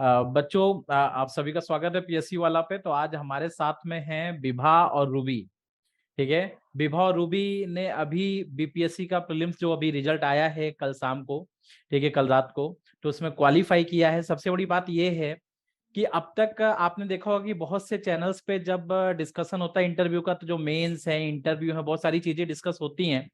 बच्चों, आप सभी का स्वागत है पीएससी वाला पे। तो आज हमारे साथ में हैं विभा और रूबी। ठीक है, विभा और रूबी ने अभी बीपीएससी का प्रीलिम्स जो अभी रिजल्ट आया है कल शाम को, ठीक है, कल रात को, तो उसमें क्वालिफाई किया है। सबसे बड़ी बात यह है कि अब तक आपने देखा होगा कि बहुत से चैनल्स पे जब डिस्कशन होता है इंटरव्यू का, तो जो मेंस है, इंटरव्यू है, बहुत सारी चीजें डिस्कस होती हैं।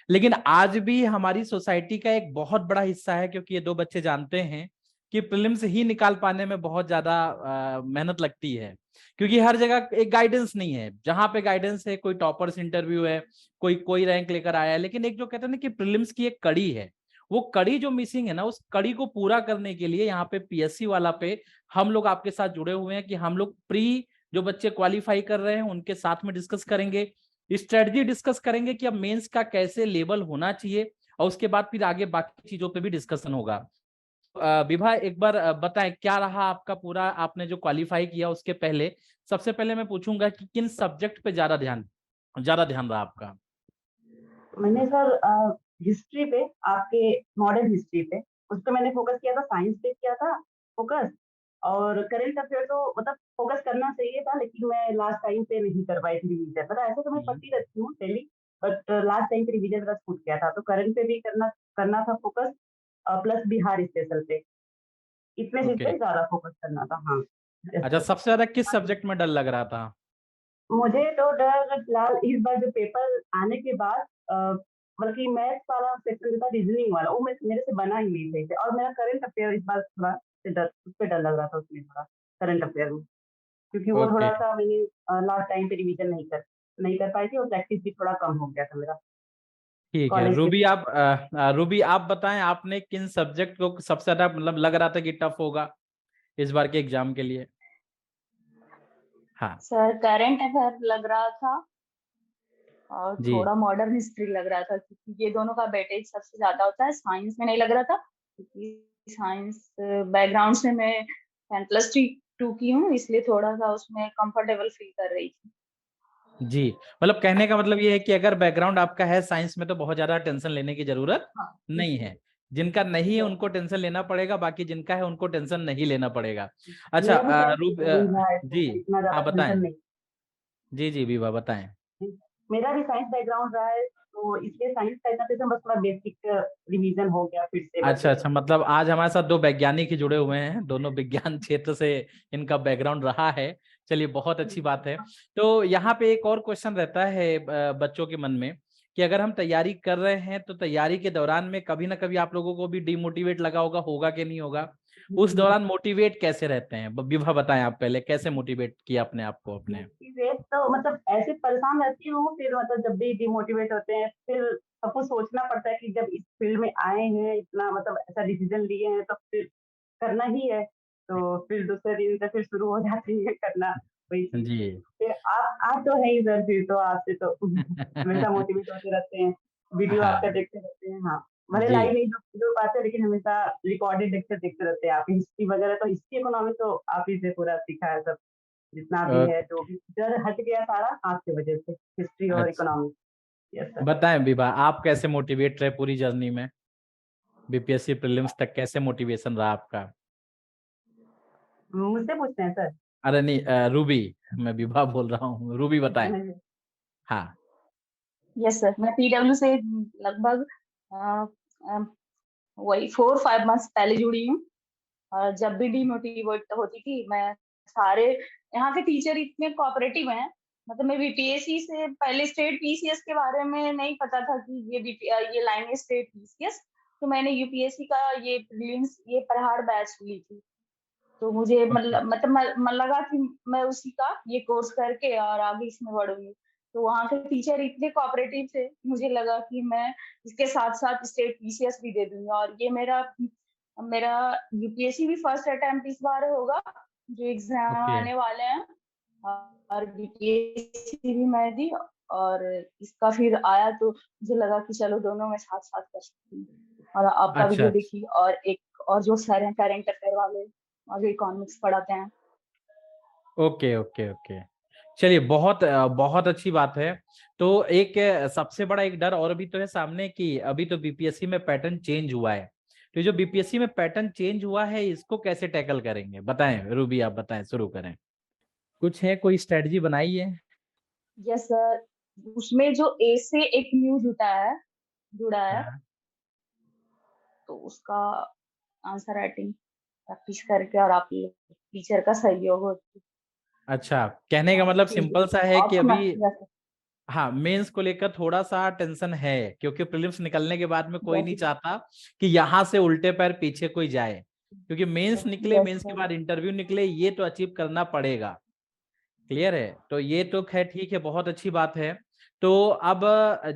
लेकिन आज भी हमारी सोसाइटी का एक बहुत बड़ा हिस्सा है, क्योंकि ये दो बच्चे जानते हैं कि प्रीलिम्स ही निकाल पाने में बहुत ज्यादा मेहनत लगती है, क्योंकि हर जगह एक गाइडेंस नहीं है। जहां पे गाइडेंस है, कोई टॉपर्स इंटरव्यू है, कोई कोई रैंक लेकर आया है, लेकिन एक जो कहते हैं ना कि प्रीलिम्स की एक कड़ी है, वो कड़ी जो मिसिंग है ना, उस कड़ी को पूरा करने के लिए यहाँ पे पीएससी वाला पे हम लोग आपके साथ जुड़े हुए हैं कि हम लोग प्री जो बच्चे क्वालिफाई कर रहे हैं उनके साथ में डिस्कस करेंगे, स्ट्रेटजी डिस्कस करेंगे कि अब मेंस का कैसे लेवल होना चाहिए, और उसके बाद फिर आगे बाकी चीजों पे भी डिस्कशन होगा। विभा, एक बार बताएं क्या रहा आपका पूरा, आपने जो क्वालिफाई किया उसके पहले सबसे पहले मैं पूछूंगा कि किन सब्जेक्ट पे ज्यादा ध्यान रहा आपका? मैंने सर हिस्ट्री पे, आपके मॉडर्न हिस्ट्री पे, उस पे मैंने फोकस किया था। साइंस पे किया था फोकस। और करंट अफेयर तो मतलब फोकस करना चाहिए था, लेकिन मैं लास्ट टाइम पे नहीं कर पाई थी रिवीजन। मतलब ऐसे तो मैं पढ़ती रहती हूँ डेली, बट लास्ट टाइम पे रिवीजन मेरा छूट गया था। तो करंट पे भी करना करना था फोकस, प्लस बिहार स्पेशल पे। इतने चीज ओके। पे ज्यादा फोकस करना था। हाँ, yes, अच्छा, sir। सबसे ज्यादा किस सब्जेक्ट में डर लग रहा था? मुझे तो डर फिलहाल इस बार जो पेपर आने के बाद, मतलब कि मैथ्स वाला सेक्शन जो था, रीजनिंग वाला, वो मेरे से बना ही नहीं सही से। और मेरा करंट अफेयर इस बार थोड़ा डर, उस पर डर लग रहा था उसमें थोड़ा, करंट अफेयर में, क्योंकि वो ओके, थोड़ा सा मैंने लास्ट टाइम पे रिवीजन नहीं कर पाई थी, और प्रैक्टिस भी थोड़ा कम हो गया था मेरा ठीक है। कॉलेज के। रूबी आप बताएं, आपने किन सब्जेक्ट को सबसे ज्यादा मतलब लग रहा था कि टफ होगा इस बार के एग्जाम के लिए? हाँ सर करंट अफेयर लग रहा था, और जी। थोड़ा मॉडर्न हिस्ट्री लग रहा था, क्योंकि ये दोनों का वेटेज सबसे ज्यादा होता है। साइंस में नहीं लग रहा था, क्योंकि साइंस बैकग्राउंड से मैं 10+2 की हूँ, इसलिए थोड़ा सा उसमें कंफर्टेबल फील कर रही थी। जी, मतलब कहने का मतलब ये है कि अगर बैकग्राउंड आपका है साइंस में तो बहुत ज्यादा टेंशन लेने की जरूरत हाँ, नहीं है। जिनका नहीं है उनको टेंशन लेना पड़ेगा, बाकी जिनका है उनको टेंशन नहीं लेना पड़ेगा। अच्छा, मेरा भी साइंस बैकग्राउंड रहा है, जी, तो इतना ज्यादा हाँ टेंशन बताएं। नहीं। जी जी विभा बताएं। मेरा भी साइंस बैकग्राउंड रहा है, तो इसलिए साइंस का इतना टेंशन, बस थोड़ा बेसिक रिवीजन हो गया फिर से बस। अच्छा अच्छा, मतलब आज हमारे साथ दो वैज्ञानिक ही जुड़े हुए हैं, दोनों विज्ञान क्षेत्र से इनका बैकग्राउंड रहा है। चलिए, बहुत अच्छी बात है। तो यहाँ पे एक और क्वेश्चन रहता है बच्चों के मन में कि अगर हम तैयारी कर रहे हैं तो तैयारी के दौरान में कभी ना कभी आप लोगों को भी डिमोटिवेट लगा होगा कि नहीं होगा? उस दौरान मोटिवेट कैसे रहते हैं? विभा बताएं, आप पहले कैसे मोटिवेट किया अपने आप को अपने? मोटिवेट तो मतलब ऐसे परेशान रहती हूँ, फिर मतलब जब भी डिमोटिवेट होते हैं, फिर सबको सोचना पड़ता है कि जब इस फील्ड में आए हैं, इतना मतलब ऐसा डिसीजन लिए हैं, तो फिर करना ही है। तो फिर दूसरे दिन से फिर शुरू हो जाती है करना वही चीज। जी। फिर आप तो है ही सर, फिर तो आपसे तो हमेशा मोटिवेट होते रहते हैं, वीडियो आपका हाँ देखते रहते हैं। हाँ, भले जी। लाइव नहीं जो पाते, लेकिन हमेशा रिकॉर्डेड लेक्चर देखते रहते हैं आप। हिस्ट्री वगैरह तो, हिस्ट्री इकोनॉमिक्स तो आप ही से पूरा सीखा है सब, जितना भी है, जो भी डर हट गया सारा आपकी वजह से, हिस्ट्री और अच्छा, इकोनॉमिक्स। Yes sir. बताएं विभा, आप कैसे मोटिवेट रहे पूरी जर्नी में? बीपीएससी प्रीलिम्स तक कैसे मोटिवेशन रहा आपका? मुझसे पूछते हैं सर? अरे नहीं, रूबी, मैं विभा बोल रहा हूँ, रूबी बताएं। हाँ। यस सर, मैं पीडब्ल्यू से लगभग अ, अ, वही 4-5 मंथ्स पहले जुड़ी हूँ। और जब भी डिमोटिवेट होती थी मैं, सारे यहाँ के टीचर इतने कोऑपरेटिव हैं। मतलब मैं बीपीएससी से पहले स्टेट पीसीएस के बारे में नहीं पता था कि ये लाइन है स्टेट पीसीएस। तो मैंने यूपीएससी का ये प्रीलिम्स, ये पहाड़ बैच ली थी। तो मुझे ओके। मतलब मन लगा कि मैं उसी का ये कोर्स करके और आगे इसमें बढ़ूंगी। तो वहाँ के टीचर इतने कोऑपरेटिव थे, मुझे लगा कि मैं इसके साथ साथ स्टेट पीसीएस भी दे दूंगी। और ये मेरा मेरा यूपीएससी भी फर्स्ट अटेम्प्ट इस बार होगा, जो एग्जाम ओके। आने वाले हैं। और बीपीएससी भी मैं दी, और इसका फिर आया तो मुझे लगा कि चलो दोनों में साथ साथ कर सकती हूँ। और आपका अच्छा वीडियो अच्छा। देखी, और एक और जो सर हैं करंट अफेयर वाले, और जो इकोनॉमिक्स पढ़ाते हैं। Okay okay okay. चलिए, बहुत अच्छी बात है। तो एक सबसे बड़ा एक डर और भी तो है सामने, कि अभी तो बीपीएससी में पैटर्न चेंज हुआ है। तो ये जो बीपीएससी में पैटर्न चेंज हुआ है इसको कैसे टैकल करेंगे, बताएं रूबी, आप बताएं, शुरू करें। कुछ है, कोई स्ट्रेटजी बनाई है? यस सर, उसमें जो ए से एक न्यू जुड़ा है, हाँ। तो उसका आंसर राइटिंग प्रैक्टिस करके और आप टीचर का सहयोग हो। अच्छा, कहने का मतलब सिंपल सा है कि ऑप्शनल, अभी हाँ मेंस को लेकर थोड़ा सा टेंशन है, क्योंकि प्रीलिम्स निकलने के बाद में कोई नहीं यस चाहता कि यहाँ से उल्टे पैर पीछे कोई जाए, क्योंकि मेंस निकले, यस मेंस के सर। बाद इंटरव्यू निकले, ये तो अचीव करना पड़ेगा। क्लियर है? तो ये तो खैर ठीक है, बहुत अच्छी बात है। तो अब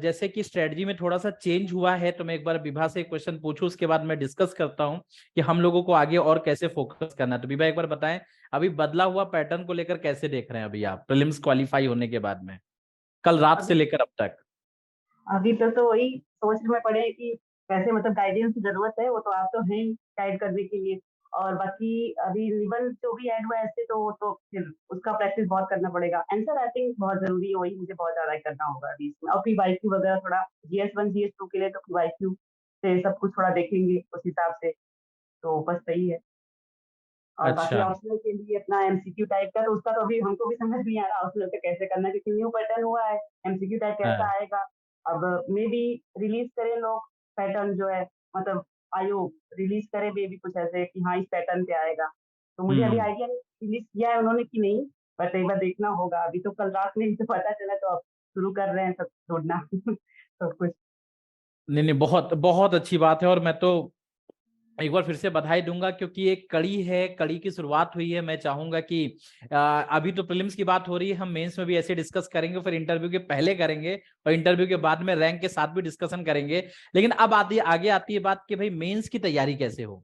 जैसे कि स्ट्रेटजी में थोड़ा सा चेंज हुआ है, तो मैं एक बार विभा से एक क्वेश्चन पूछूं, उसके बाद मैं डिस्कस करता हूं कि हम लोगों को आगे और कैसे फोकस करना है। तो विभा एक बार बताएं, अभी बदला हुआ पैटर्न को लेकर कैसे देख रहे हैं अभी आप प्रीलिम्स क्वालिफाई होने के बाद में, कल रात से अभी लेकर अब तक? अभी तो वही सोच में पड़े हैं कि कैसे मतलब गाइडेंस की जरूरत है, वो तो आप तो हैं गाइड करने के लिए। और बाकी अभी निबल जो भी ऐड हुआ है ऐसे तो वो तो फिर उसका प्रैक्टिस बहुत करना पड़ेगा। आंसर राइटिंग बहुत जरूरी है, वही मुझे बहुत ज्यादा करना होगा अभी इसमें। और फिर वाईक्यू वगैरह थोड़ा GS1 GS2 के लिए तो वाईक्यू से सब कुछ थोड़ा देखेंगे उस हिसाब से, तो बस सही है। और बाकी अच्छा। ऑप्शनल के लिए अपना MCQ टाइप का, तो उसका तो अभी हमको भी समझ नहीं आ रहा ऑप्शनल का कैसे करना है, क्योंकि न्यू पैटर्न हुआ है। MCQ टाइप कैसा हाँ। आएगा, अब मे बी रिलीज करें लोग पैटर्न जो है, मतलब आयोग रिलीज करे मे बी कुछ ऐसे कि हाँ इस पैटर्न पे आएगा। तो मुझे अभी हम्म। आइडिया नहीं रिलीज किया है उन्होंने कि नहीं, बट एक बार देखना होगा। अभी तो कल रात में ही तो पता चला, तो अब शुरू कर रहे हैं सब ढूंढना सब कुछ। नहीं नहीं, बहुत बहुत अच्छी बात है, और मैं तो एक बार फिर से बधाई दूंगा, क्योंकि एक कड़ी है, कड़ी की शुरुआत हुई है। मैं चाहूंगा कि अभी तो प्रीलिम्स की बात हो रही है, हम मेंस में भी ऐसे डिस्कस करेंगे, फिर इंटरव्यू के पहले करेंगे और इंटरव्यू के बाद में रैंक के साथ भी डिस्कशन करेंगे। लेकिन अब आगे आती है बात कि भाई मेंस की तैयारी कैसे हो।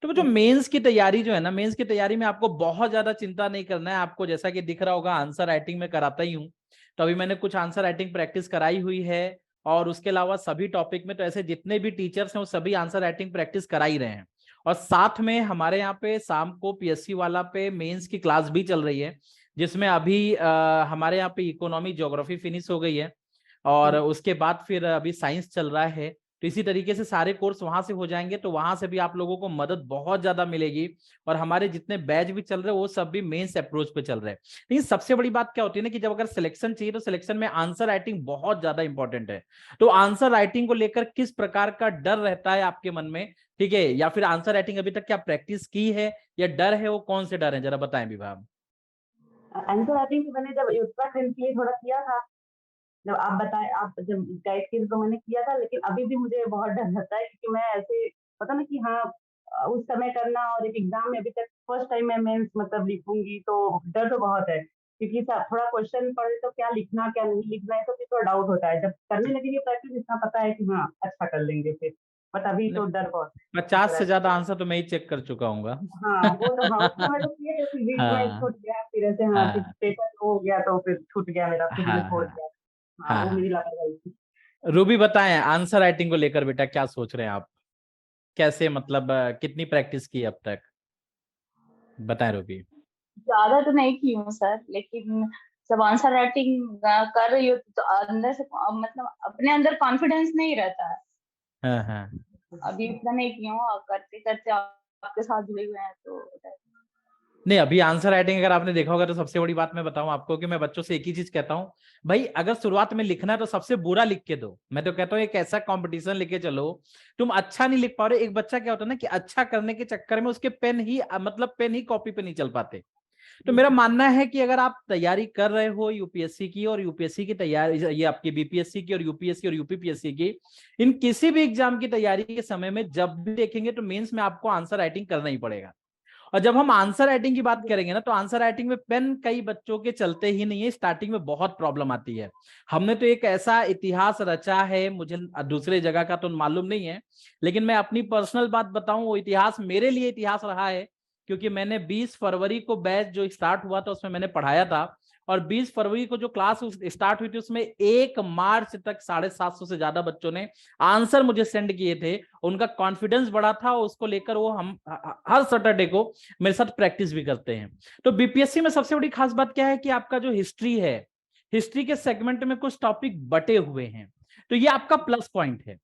तो जो मेंस की तैयारी जो है ना, मेंस की तैयारी में आपको बहुत ज्यादा चिंता नहीं करना है। आपको जैसा कि दिख रहा होगा, आंसर राइटिंग में कराता ही हूँ, तो अभी मैंने कुछ आंसर राइटिंग प्रैक्टिस कराई हुई है, और उसके अलावा सभी टॉपिक में तो ऐसे जितने भी टीचर्स हैं वो सभी आंसर राइटिंग प्रैक्टिस करा ही रहे हैं। और साथ में हमारे यहाँ पे शाम को पीएससी वाला पे मेंस की क्लास भी चल रही है, जिसमें अभी हमारे यहाँ पे इकोनॉमी ज्योग्राफी फिनिश हो गई है, और उसके बाद फिर अभी साइंस चल रहा है। तो इसी तरीके से सारे कोर्स वहां से हो जाएंगे, तो वहां से भी आप लोगों को मदद बहुत ज्यादा मिलेगी। और हमारे जितने बैच भी चल रहे हैं वो सब भी मेंस अप्रोच पे चल रहे हैं। लेकिन सबसे बड़ी बात क्या होती है ना, कि जब अगर सिलेक्शन चाहिए तो सिलेक्शन में आंसर राइटिंग बहुत ज्यादा इंपॉर्टेंट है। तो आंसर राइटिंग को लेकर किस प्रकार का डर रहता है आपके मन में, ठीक है? या फिर आंसर राइटिंग अभी तक क्या प्रैक्टिस की है, या डर है, वो कौन से डर है, जरा बताएं विभाग। आंसर राइटिंग मैंने जब उत्तराखंड के लिए थोड़ा किया था, जब आप बताए, आप जब गाइड किए तो मैंने किया था, लेकिन अभी भी मुझे बहुत डर लगता है, क्योंकि मैं ऐसे पता ना कि हाँ उस समय करना, और एक एग्जाम में अभी तक फर्स्ट टाइम मैं मेंस मतलब लिखूंगी, तो डर तो बहुत है। क्योंकि थोड़ा क्वेश्चन पढ़े तो क्या लिखना क्या नहीं लिखना है, तो फिर थोड़ा डाउट होता है। जब करने लगेंगे प्रैक्टिस इतना पता है कि हाँ अच्छा कर लेंगे फिर, बट अभी तो डर बहुत 50 से है। ज्यादा आंसर तो मैं ही चेक कर चुका हूँ। हाँ वो तो हाँ, उस समय तो किए थे, फिर बीच में हाँ छूट गया, फिर ऐसे हाँ फिर हाँ पेपर हो गया तो फिर छूट गया मेरा, खुद में हाँ छोड़ हाँ दिया। हाँ हाँ वो हाँ। मेरी लापरवाही थी। रूबी बताएं, आंसर राइटिंग को लेकर बेटा क्या सोच रहे हैं आप, कैसे मतलब कितनी प्रैक्टिस की अब तक, बताएं रूबी। ज्यादा तो नहीं की हूँ सर, लेकिन जब आंसर राइटिंग कर रही हो तो अंदर से मतलब अपने अंदर कॉन्फिडेंस नहीं रहता है। हाँ हाँ। अभी इतना नहीं की हूँ, और करते करते आपके साथ जुड़े हुए हैं तो नहीं, अभी आंसर राइटिंग अगर आपने देखा होगा तो सबसे बड़ी बात मैं बताऊं आपको, कि मैं बच्चों से एक ही चीज कहता हूं, भाई अगर शुरुआत में लिखना है तो सबसे बुरा लिख के दो। मैं तो कहता हूं एक ऐसा कंपटीशन लेके चलो, तुम अच्छा नहीं लिख पा रहे, एक बच्चा क्या होता है ना कि अच्छा करने के चक्कर में उसके पेन ही मतलब पेन ही कॉपी पे नहीं चल पाते। तो मेरा मानना है कि अगर आप तैयारी कर रहे हो यूपीएससी की, और यूपीएससी की तैयारी, ये आपकी बीपीएससी की और यूपीएससी और यूपीपीएससी की, इन किसी भी एग्जाम की तैयारी के समय में जब भी देखेंगे तो मेंस में आपको आंसर राइटिंग करना ही पड़ेगा। और जब हम आंसर राइटिंग की बात करेंगे ना, तो आंसर राइटिंग में पेन कई बच्चों के चलते ही नहीं है, स्टार्टिंग में बहुत प्रॉब्लम आती है। हमने तो एक ऐसा इतिहास रचा है, मुझे दूसरे जगह का तो मालूम नहीं है, लेकिन मैं अपनी पर्सनल बात बताऊं, वो इतिहास मेरे लिए इतिहास रहा है, क्योंकि मैंने 20 फरवरी को बैच जो स्टार्ट हुआ था उसमें मैंने पढ़ाया था, और 20 फरवरी को जो क्लास स्टार्ट हुई थी उसमें 1 मार्च तक 750 से ज्यादा बच्चों ने आंसर मुझे सेंड किए थे। उनका कॉन्फिडेंस बढ़ा था, उसको लेकर वो हम हर सैटरडे को मेरे साथ प्रैक्टिस भी करते हैं। तो बीपीएससी में सबसे बड़ी खास बात क्या है कि आपका जो हिस्ट्री है, हिस्ट्री के सेगमेंट में कुछ टॉपिक बटे हुए हैं, तो ये आपका प्लस पॉइंट है।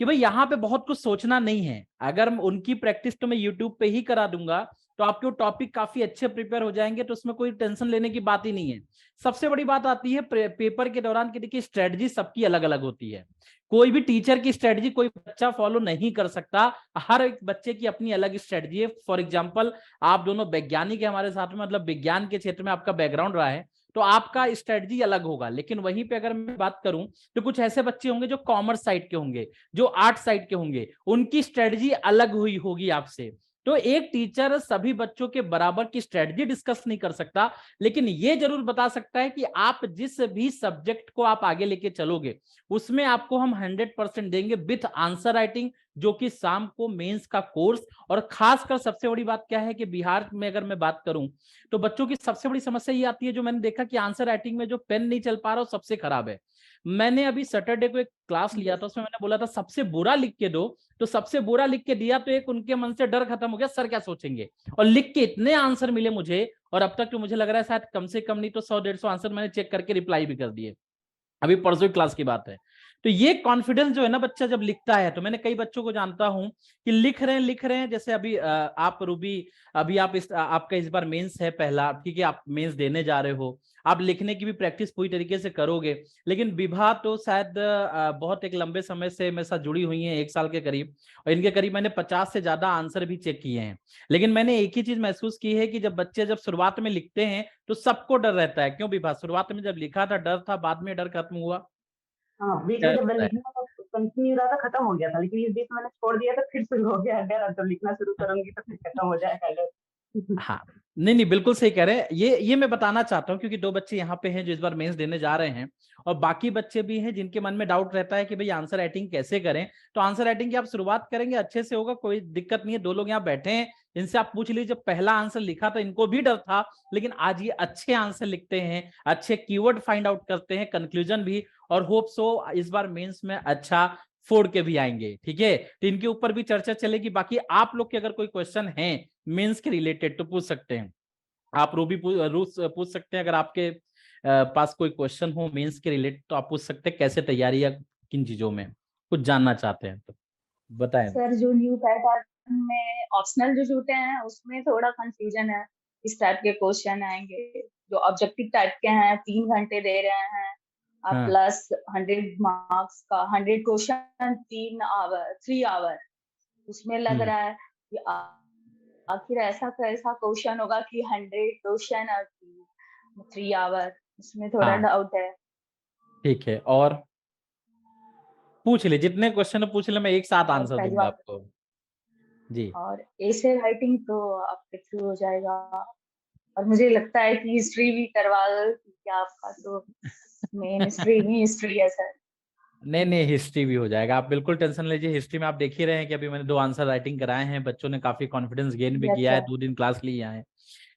कि भाई यहाँ पे बहुत कुछ सोचना नहीं है। अगर उनकी प्रैक्टिस तो मैं यूट्यूब पे ही करा दूंगा तो आपके टॉपिक काफी अच्छे प्रिपेयर हो जाएंगे, तो उसमें कोई टेंशन लेने की बात ही नहीं है। सबसे बड़ी बात आती है पेपर के दौरान की, देखिए स्ट्रेटजी सबकी अलग अलग होती है। कोई भी टीचर की स्ट्रेटजी कोई बच्चा फॉलो नहीं कर सकता, हर एक बच्चे की अपनी अलग स्ट्रेटजी है। फॉर एग्जाम्पल, आप दोनों वैज्ञानिक है हमारे साथ में, मतलब विज्ञान के क्षेत्र में आपका बैकग्राउंड रहा है, तो आपका स्ट्रेटजी अलग होगा। लेकिन वहीं पे अगर मैं बात करूं तो कुछ ऐसे बच्चे होंगे जो कॉमर्स साइड के होंगे, जो आर्ट साइड के होंगे, उनकी स्ट्रेटजी अलग हुई होगी आपसे। तो एक टीचर सभी बच्चों के बराबर की स्ट्रेटजी डिस्कस नहीं कर सकता, लेकिन ये जरूर बता सकता है कि आप जिस भी सब्जेक्ट को आप आगे लेके चलोगे उसमें आपको हम 100% देंगे विथ आंसर राइटिंग, जो कि शाम को मेंस का कोर्स। और खासकर सबसे बड़ी बात क्या है कि बिहार में अगर मैं बात करूं तो बच्चों की सबसे बड़ी समस्या ये आती है, जो मैंने देखा कि आंसर राइटिंग में जो पेन नहीं चल पा रहा, सबसे खराब है। मैंने अभी सैटरडे को एक क्लास लिया था, उसमें मैंने बोला था सबसे बुरा लिख के दो, तो सबसे बुरा लिख के दिया तो एक उनके मन से डर खत्म हो गया, सर क्या सोचेंगे। और लिख के इतने आंसर मिले मुझे, और अब तक तो मुझे लग रहा है शायद कम से कम नहीं तो 100-150 आंसर मैंने चेक करके रिप्लाई भी कर दिए। अभी परसों की क्लास की बात है। तो ये कॉन्फिडेंस जो है ना बच्चा जब लिखता है, तो मैंने कई बच्चों को जानता हूं कि लिख रहे हैं जैसे अभी आप रूबी, अभी आप आपका इस बार मेंस है पहला, क्योंकि आप मेंस देने जा रहे हो, आप लिखने की भी प्रैक्टिस पूरी तरीके से करोगे। लेकिन विभा तो शायद बहुत एक लंबे समय से मेरे साथ जुड़ी हुई है, 1 साल के करीब, और इनके करीब मैंने 50 से ज्यादा आंसर भी चेक किए हैं। लेकिन मैंने एक ही चीज महसूस की है कि जब बच्चे जब शुरुआत में लिखते हैं तो सबको डर रहता है। क्यों विभा, शुरुआत में जब लिखा था डर था, बाद में डर खत्म हुआ? हाँ, बीच क्या में जब मैं लगता है? लिखना था कंटिन्यू रहा था, खत्म हो गया था, लेकिन इस बीच मैंने छोड़ दिया था, फिर शुरू हो गया अगर अब जब लिखना शुरू करूंगी तो फिर खत्म हो जाएगा अगर। हाँ, नहीं नहीं बिल्कुल सही कह रहे हैं। ये मैं बताना चाहता हूँ क्योंकि 2 बच्चे यहाँ पे हैं जो इस बार मेंस देने जा रहे हैं, और बाकी बच्चे भी हैं जिनके मन में डाउट रहता है कि भाई आंसर राइटिंग कैसे करें। तो आंसर राइटिंग की आप शुरुआत करेंगे, अच्छे से होगा, कोई दिक्कत नहीं है। 2 लोग यहाँ बैठे हैं, इनसे आप पूछ लीजिए, जब पहला आंसर लिखा था इनको भी डर था, लेकिन आज ये अच्छे आंसर लिखते हैं, अच्छे कीवर्ड फाइंड आउट करते हैं, कंक्लूजन भी, और होप सो इस बार मेंस में अच्छा फोड़ के भी आएंगे। ठीक है, तो इनके ऊपर भी चर्चा चलेगी। बाकी आप लोग के अगर कोई क्वेश्चन है मेंस के रिलेटेड तो पूछ सकते हैं। आप रूबी पूछ सकते हैं, अगर आपके पास कोई क्वेश्चन हो मेंस के रिलेटेड तो आप पूछ सकते हैं, कैसे तैयारी या किन चीजों में कुछ जानना चाहते हैं तो बताएं। सर जो न्यू पैटर्न में ऑप्शनल जो छूटे हैं उसमें थोड़ा कंफ्यूजन है, इस टाइप के क्वेश्चन आएंगे जो ऑब्जेक्टिव टाइप के हैं, 3 घंटे दे रहे हैं आप, हाँ। प्लस 100 मार्क्स का 100 क्वेश्चन 3 आवर, उसमें लग रहा है कि आखिर ऐसा कैसा क्वेश्चन होगा कि 100 क्वेश्चन और 3 आवर, उसमें थोड़ा हाँ डाउट है। ठीक है, और पूछ ले, जितने क्वेश्चन पूछ ले, मैं एक साथ और आंसर दूंगा पहला, आपको। जी। और ऐसे राइटिंग तो आपके थ्रू हो जाएगा, और मुझे लगता है कि हिस्ट्री भी करवा दो क्योंकि आपका तो मेन स्ट्रीम ही हिस्ट्री है सर। नहीं नहीं, हिस्ट्री भी हो जाएगा, आप बिल्कुल टेंशन लीजिए। हिस्ट्री में आप देख ही रहे हैं कि अभी मैंने 2 आंसर राइटिंग कराए हैं, बच्चों ने काफी कॉन्फिडेंस गेन भी यस किया है, सर। 2 दिन क्लास लिए हैं।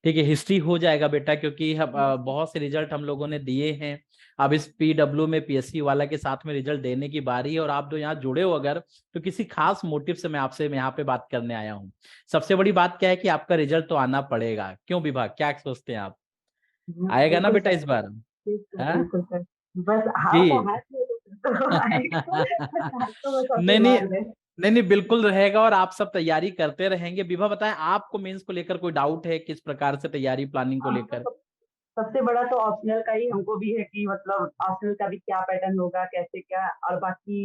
ठीक है, हिस्ट्री हो जाएगा बेटा, क्योंकि बहुत से रिजल्ट हम लोगों ने दिए हैं। अब इस पीडब्ल्यू में पीएससी वाला के साथ में रिजल्ट देने की बारी है, और आप जो यहाँ जुड़े हो अगर, तो किसी खास मोटिव से मैं आपसे यहाँ पे बात करने आया हूँ। सबसे बड़ी बात क्या है कि आपका रिजल्ट तो आना पड़ेगा। क्यों विभाग, क्या सोचते हैं आप, आएगा ना बिल्कुल बेटा सर, इस बार? हाँ? बिल्कुल सर, बस आपको जी। हाथ में तो आएगा, बस आपको बस नहीं नहीं, आशीर्वाद है। नहीं नहीं बिल्कुल रहेगा, और आप सब तैयारी करते रहेंगे। विभा बताएं, आपको मेंस को लेकर कोई डाउट है, किस प्रकार से तैयारी प्लानिंग को हमको लेकर? सबसे बड़ा तो ऑप्शनल का ही हमको भी है कि मतलब ऑप्शनल का भी क्या पैटर्न होगा, कैसे क्या, और बाकी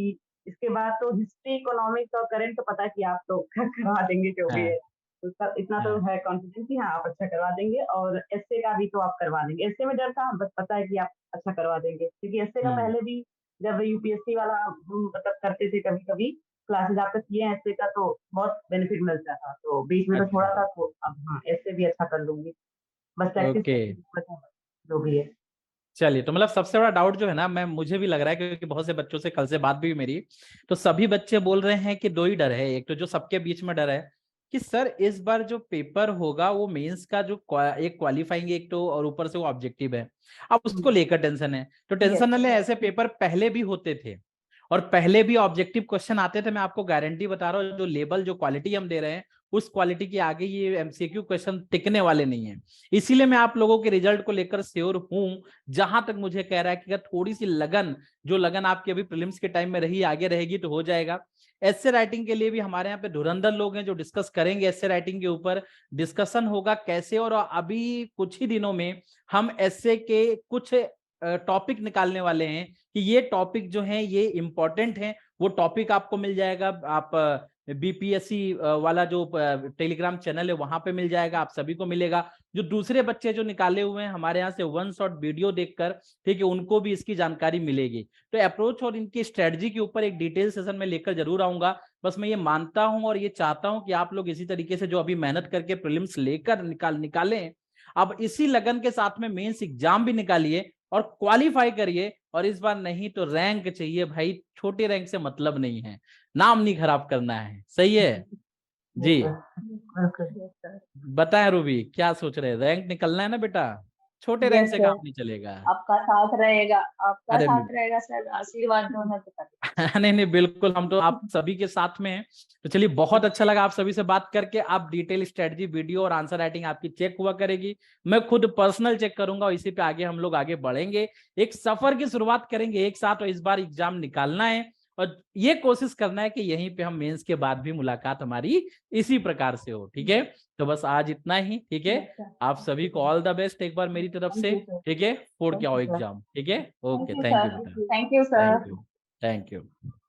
इसके बाद तो हिस्ट्री, इकोनॉमिक्स और करंट तो पता है कि आप तो करवा देंगे जो भी हाँ है, उसका इतना तो हाँ। है कॉन्फिडेंस कि हाँ आप अच्छा करवा देंगे, और एसए का भी तो आप करवा देंगे। एसए में डर था, बस पता है कि आप अच्छा करवा देंगे, क्योंकि एसए का हम्म। पहले भी जब यूपीएससी वाला मतलब करते थे कभी कभी क्लासेस आपका किए हैं एसए का, तो बहुत बेनिफिट मिलता था, तो बीच में तो छोड़ा अच्छा। था, तो अब हाँ एसए भी अच्छा कर लूंगी, बस प्रैक्टिस ओके, करने की जरूरत है, जो भी है। चलिए, तो मतलब सबसे बड़ा डाउट जो है ना, मैं मुझे भी लग रहा है क्योंकि बहुत से बच्चों से कल से बात भी हुई मेरी, तो सभी बच्चे बोल रहे हैं कि 2 ही डर है। एक तो जो सबके बीच में डर है कि सर इस बार जो पेपर होगा वो मेंस का जो एक क्वालिफाइंग एक तो, और ऊपर से वो ऑब्जेक्टिव है, अब उसको लेकर टेंशन है। तो टेंशन यस। न ले, ऐसे पेपर पहले भी होते थे, और पहले भी ऑब्जेक्टिव क्वेश्चन आते थे, मैं आपको गारंटी बता रहा हूँ, जो लेवल जो क्वालिटी हम दे रहे हैं उस क्वालिटी के आगे ये एमसीक्यू क्वेश्चन टिकने वाले नहीं है। इसीलिए मैं आप लोगों के रिजल्ट को लेकर श्योर हूं। जहां तक मुझे कह रहा है कि अगर थोड़ी सी लगन, जो लगन आपकी अभी प्रीलिम्स के टाइम में रही, आगे रहेगी तो हो जाएगा। एस्से राइटिंग के लिए भी हमारे यहाँ पे धुरंधर लोग हैं जो डिस्कस करेंगे एस्से राइटिंग के ऊपर। डिस्कशन होगा कैसे, और अभी कुछ ही दिनों में हम एस्से के कुछ टॉपिक निकालने वाले हैं कि ये टॉपिक जो हैं ये इंपॉर्टेंट हैं। वो टॉपिक आपको मिल जाएगा, आप बीपीएससी वाला जो टेलीग्राम चैनल है वहां पे मिल जाएगा, आप सभी को मिलेगा। जो दूसरे बच्चे जो निकाले हुए हैं हमारे यहाँ से वन शॉट वीडियो देखकर, ठीक है, उनको भी इसकी जानकारी मिलेगी। तो अप्रोच और इनकी स्ट्रेटजी के ऊपर एक डिटेल सेशन में लेकर जरूर आऊंगा। बस मैं ये मानता हूं और ये चाहता हूं कि आप लोग इसी तरीके से जो अभी मेहनत करके प्रीलिम्स लेकर निकालें, अब इसी लगन के साथ में मेंस एग्जाम भी निकालिए और क्वालिफाई करिए। और इस बार नहीं तो रैंक चाहिए भाई, छोटे रैंक से मतलब नहीं है, नाम नहीं खराब करना है। सही है जी? बिल्कुल। बताएं रूबी, क्या सोच रहे हैं? रैंक निकलना है ना बेटा, छोटे रैंक यस से सर, काम नहीं चलेगा। आपका साथ रहेगा, आपका अरे साथ रहेगा सर, आशीर्वाद दो ना तो कर। नहीं नहीं, बिल्कुल, हम तो आप सभी के साथ में हैं। तो चलिए, बहुत अच्छा लगा आप सभी से बात करके। आप डिटेल स्ट्रेटजी वीडियो और आंसर राइटिंग आपकी चेक हुआ करेगी, मैं खुद पर्सनल चेक करूंगा, और इसी पे आगे हम लोग आगे बढ़ेंगे। एक सफर की शुरुआत करेंगे एक साथ, और इस बार एग्जाम निकालना है और ये कोशिश करना है कि यहीं पे हम मेंस के बाद भी मुलाकात हमारी इसी प्रकार से हो। ठीक है, तो बस आज इतना ही। ठीक है, आप सभी को ऑल द बेस्ट एक बार मेरी तरफ से। ठीक है, फोड़ के आओ एग्जाम। ठीक है, okay, thank you thank you sir, बेटा, thank you sir. Thank you, thank you.